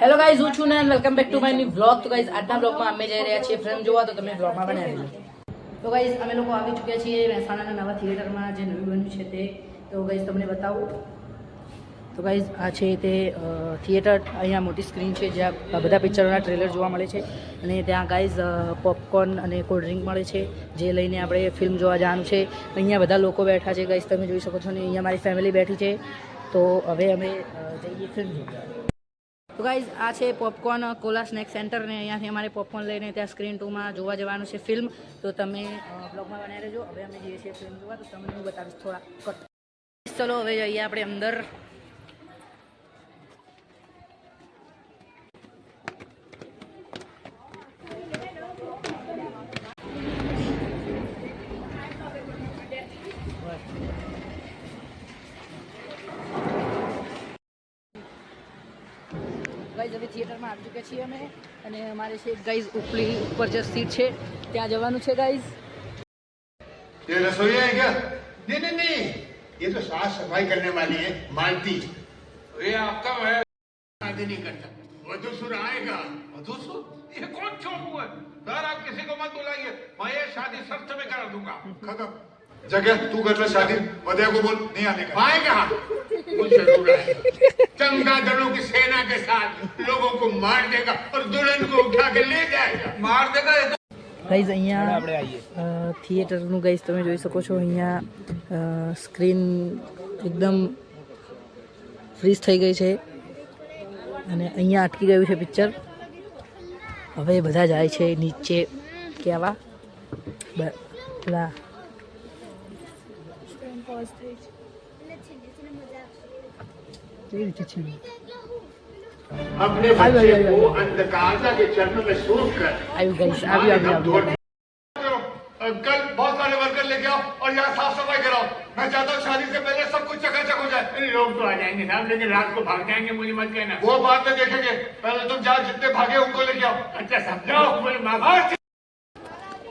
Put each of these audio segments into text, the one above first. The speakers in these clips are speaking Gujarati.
હેલો ગાઈઝ, હું છું ને welcome back to my new vlog. તો ગાઈઝ આજના વ્લોગમાં અમે જઈ રહ્યા છીએ ફિલ્મ જોવા, તો તમે વ્લોગમાં બનાવી લો. તો ગાઈઝ અમે લોકો આવી ચૂક્યા છીએ મહેસાણાના નવા થિયેટરમાં જે નવું બન્યું છે તે. તો ગાઈઝ તમને બતાવું. તો ગાઈઝ આ છે તે થિયેટર. અહીંયા મોટી સ્ક્રીન છે જ્યાં બધા પિક્ચરોના ટ્રેલર જોવા મળે છે અને ત્યાં ગાઈઝ પોપકોર્ન અને કોલ્ડ ડ્રિંક મળે છે જે લઈને આપણે ફિલ્મ જોવા જવાનું છે. અહીંયા બધા લોકો બેઠા છે ગાઈઝ, તમે જોઈ શકો છો ને અહીંયા મારી ફેમિલી બેઠી છે. તો હવે અમે જઈએ ફિલ્મ જોવા. તો ગાઈઝ આ છે પોપકોર્ન કોલા સ્નેક સેન્ટર ને અહીંયાથી અમારે પોપકોર્ન લઈને ત્યાં સ્ક્રીન 2માં જોવા જવાનું છે ફિલ્મ. તો તમે બ્લોગમાં બનાવી રહેજો. હવે અમે જઈએ છીએ ફિલ્મ જોવા, તો તમને હું બતાવીશ થોડા કટ. ચલો હવે જઈએ આપણે અંદર. ગાઈઝ હવે થિયેટરમાં આવી ચૂક્યા છીએ અમે અને અમારે છે ગાઈઝ ઉપર જે સીટ છે ત્યાં જવાનું છે ગાઈઝ. ये रसोई है क्या? नहीं नहीं नहीं, ये तो साफ सफाई करने वाली है मालती. ये आपका मैं शादी नहीं करता. वधूसुर आएगा. वधूसुर? ये कौन चौक हुआ? सर आप किसी को मत बुलाइए, मैं ये शादी शर्त में करा दूंगा. खत्म. जगह तू कर ले शादी. वधया को बोल नहीं आने का. आएगा. वो जरूर आएगा. चमगादड़ों की सेना के साथ लोगों को मार देगा और दुल्हन को उठा के ले जाएगा. मार देगा. ગાઈઝ અહીંયા થિયેટરનું ગાઈઝ તમે જોઈ શકો છો. અહીંયા સ્ક્રીન એકદમ ફ્રીઝ થઈ ગઈ છે અને અહીંયા અટકી ગયું છે પિક્ચર. હવે બધા જાય છે નીચે કહેવા પેલા કેવી રીતે છે अपने बच्चे को अंधकारता के चरणों में सौंप कर આવ્યું ગાઈઝ આવ્યું. कल बहुत सारे वर्कर लेके आओ और यहाँ साफ सफाई कराओ. मैं चाहता हूँ शादी से पहले सब कुछ चकाचक हो जाए. लोग तो आ जाएंगे साहब, लेकिन रात को भाग जाएंगे, मुझे मत कहना. वो बात में देखेंगे. पहले तुम जाओ, जितने भागे उनको लेके आओ. अच्छा समझाओ.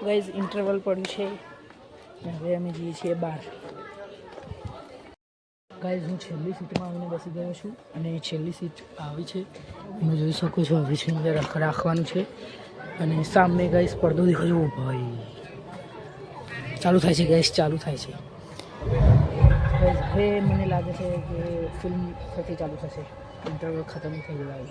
ગાઈઝ ઇન્ટરવલ પડ્યું છે. હવે અમે જઈએ છીએ બહાર. ગાઈઝ હું છેલ્લી સીટમાં આવીને બેસી ગયો છું અને છેલ્લી સીટ આવી છે. તમે જોઈ શકો છો આવી છે. અંદર રાખવાનું છે અને સામે ગાઈઝ પડદો દેખાયો. ભાઈ ચાલુ થાય છે ગાઈઝ, ચાલુ થાય છે. હવે મને લાગે છે કે ફિલ્મ ફરીથી ચાલુ થશે. ઇન્ટરવલ ખતમ થઈ ગયું.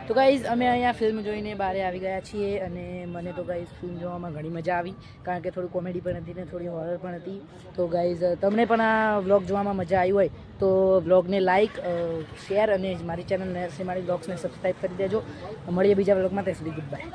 તો ગાઈઝ અમે અહીંયા ફિલ્મ જોઈને બહાર આવી ગયા છીએ અને મને તો ગાઈઝ ફિલ્મ જોવામાં ઘણી મજા આવી, કારણ કે થોડી કોમેડી પણ હતી ને થોડી હોરર પણ હતી. તો ગાઈઝ તમને પણ આ વ્લોગ જોવામાં મજા આવી હોય તો વ્લોગને લાઇક શેર અને મારી ચેનલ મારી વ્લોગ્સને સબસ્ક્રાઈબ કરી દેજો. મળીએ બીજા વ્લોગમાં. ત્યાં સુધી ગુડ બાય.